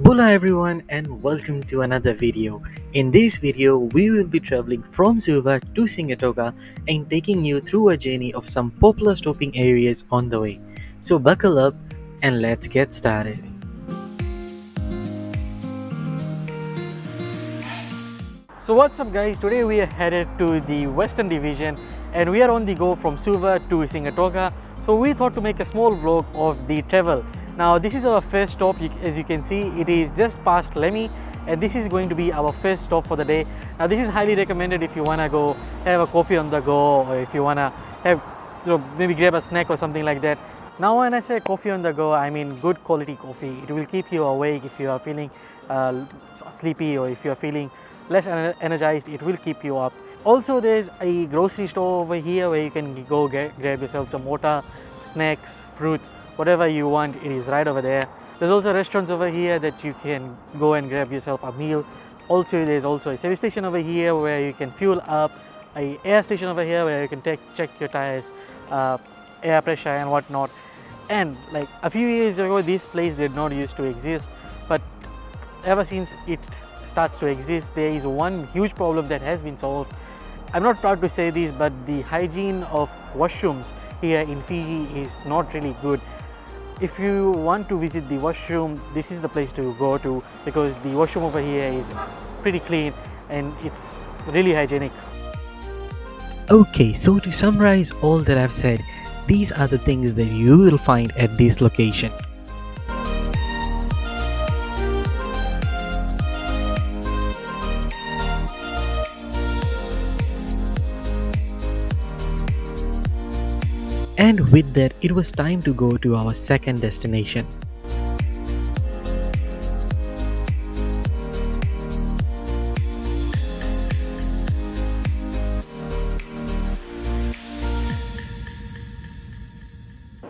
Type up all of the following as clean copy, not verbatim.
Hola everyone and welcome to another video. In this video, we will be traveling from Suva to Sigatoka and taking you through a journey of some popular stopping areas on the way. So buckle up and let's get started. So what's up guys, today we are headed to the Western Division and we are on the go from Suva to Sigatoka. So we thought to make a small vlog of the travel. Now this is our first stop. As you can see, it is just past Lemmy and this is going to be our first stop for the day. Now this is highly recommended if you want to go have a coffee on the go, or if you want to have, maybe grab a snack or something like that. Now when I say coffee on the go, I mean good quality coffee. It will keep you awake if you are feeling sleepy, or if you are feeling less energized, it will keep you up. Also there's a grocery store over here where you can go grab yourself some water, snacks, fruits, whatever you want. It is right over there. There's also restaurants over here that you can go and grab yourself a meal. Also there's also a service station over here where you can fuel up, a air station over here where you can check your tires, air pressure and whatnot. And like a few years ago this place did not used to exist, but ever since it starts to exist, there is one huge problem that has been solved. I'm not proud to say this, but the hygiene of washrooms here in Fiji is not really good. If you want to visit the washroom, this is the place to go to, because the washroom over here is pretty clean and it's really hygienic. Okay, so to summarize all that I've said, these are the things that you will find at this location. And with that, it was time to go to our second destination.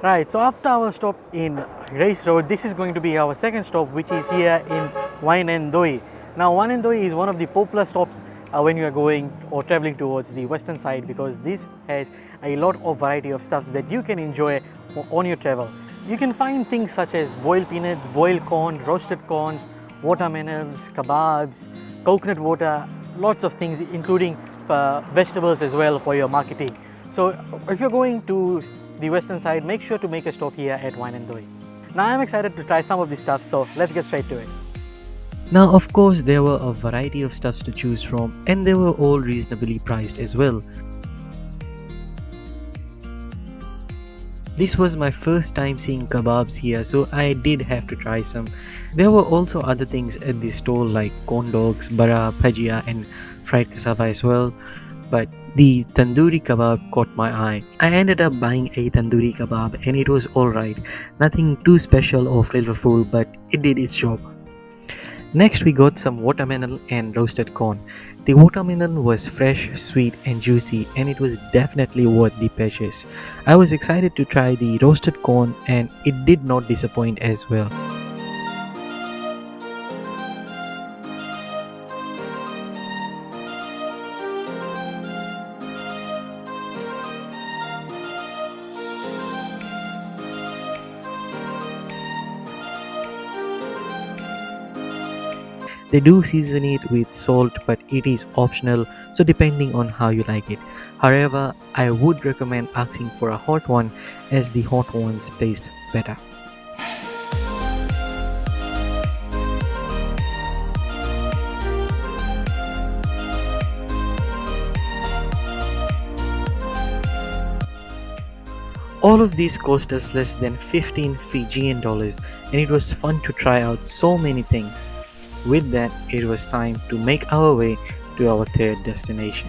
Right, so after our stop in Race Road, this is going to be our second stop, which is here in Wainadoi. Now Wainadoi is one of the popular stops when you are going or traveling towards the western side, because this has a lot of variety of stuffs that you can enjoy on your travel. You can find things such as boiled peanuts, boiled corn, roasted corns, watermelons, kebabs, coconut water, lots of things, including vegetables as well for your marketing. So if you're going to the western side, make sure to make a stop here at Wainadoi. Now I'm excited to try some of this stuff, so let's get straight to it. Now, of course, there were a variety of stuffs to choose from, and they were all reasonably priced as well. This was my first time seeing kebabs here, so I did have to try some. There were also other things at the stall like corn dogs, bara, bhajia and fried cassava as well. But the tandoori kebab caught my eye. I ended up buying a tandoori kebab and it was alright. Nothing too special or flavorful, but it did its job. Next we got some watermelon and roasted corn. The watermelon was fresh, sweet and juicy, and it was definitely worth the purchase. I was excited to try the roasted corn and it did not disappoint as well. They do season it with salt, but it is optional, so depending on how you like it. However, I would recommend asking for a hot one, as the hot ones taste better. All of these cost us less than 15 Fijian dollars, and it was fun to try out so many things. With that, it was time to make our way to our third destination.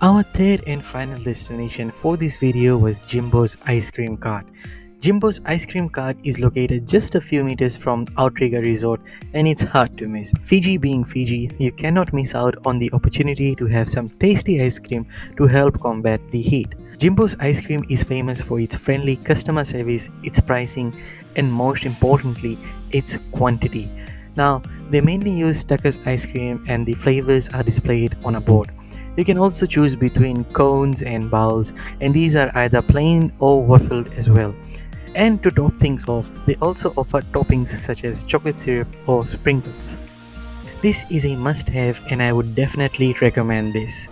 Our third and final destination for this video was Jimbo's ice cream cart. Jimbo's ice cream cart is located just a few meters from Outrigger Resort and it's hard to miss. Fiji being Fiji, you cannot miss out on the opportunity to have some tasty ice cream to help combat the heat. Jimbo's ice cream is famous for its friendly customer service, its pricing, and most importantly, its quantity. Now, they mainly use Tucker's ice cream and the flavors are displayed on a board. You can also choose between cones and bowls, and these are either plain or waffled as well. And to top things off, they also offer toppings such as chocolate syrup or sprinkles. This is a must have, and I would definitely recommend this.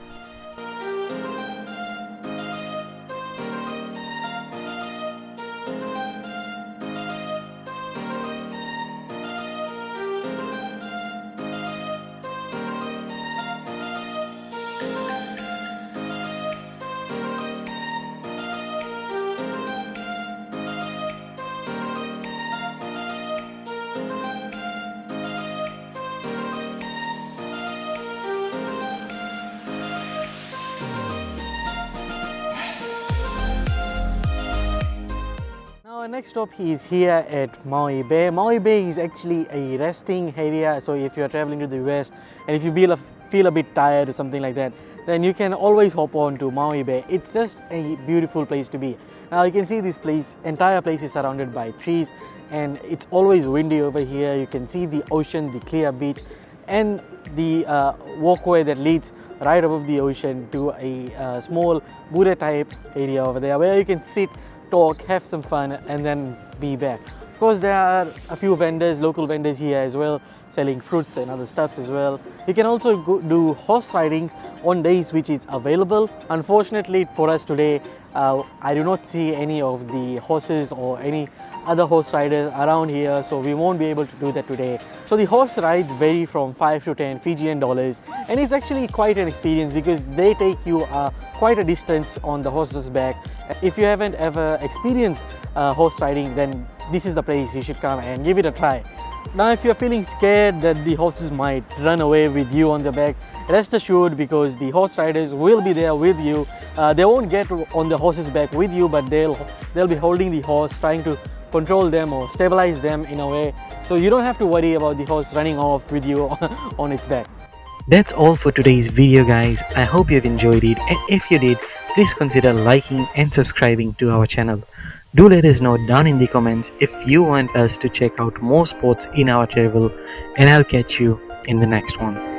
Now our next stop is here at Maui Bay. Maui Bay is actually a resting area, so if you're traveling to the west and if you feel a bit tired or something like that, then you can always hop on to Maui Bay. It's just a beautiful place to be. Now you can see this entire place is surrounded by trees, and it's always windy over here. You can see the ocean, the clear beach, and the walkway that leads right above the ocean to a small Buddha type area over there where you can sit, talk, have some fun, and then be back. Of course, there are a few vendors, local vendors here as well, selling fruits and other stuffs as well. You can also do horse riding on days which is available. Unfortunately for us today, I do not see any of the horses or any other horse riders around here, so we won't be able to do that today. So the horse rides vary from 5 to 10 Fijian dollars, and it's actually quite an experience because they take you quite a distance on the horse's back. If you haven't ever experienced horse riding, then this is the place you should come and give it a try. Now if you're feeling scared that the horses might run away with you on the back, rest assured, because the horse riders will be there with you. They won't get on the horse's back with you, but they'll be holding the horse, trying to control them or stabilize them in a way, so you don't have to worry about the horse running off with you on its back. That's all for today's video, guys. I hope you've enjoyed it, and if you did, please consider liking and subscribing to our channel. Do let us know down in the comments if you want us to check out more spots in our travel, and I'll catch you in the next one.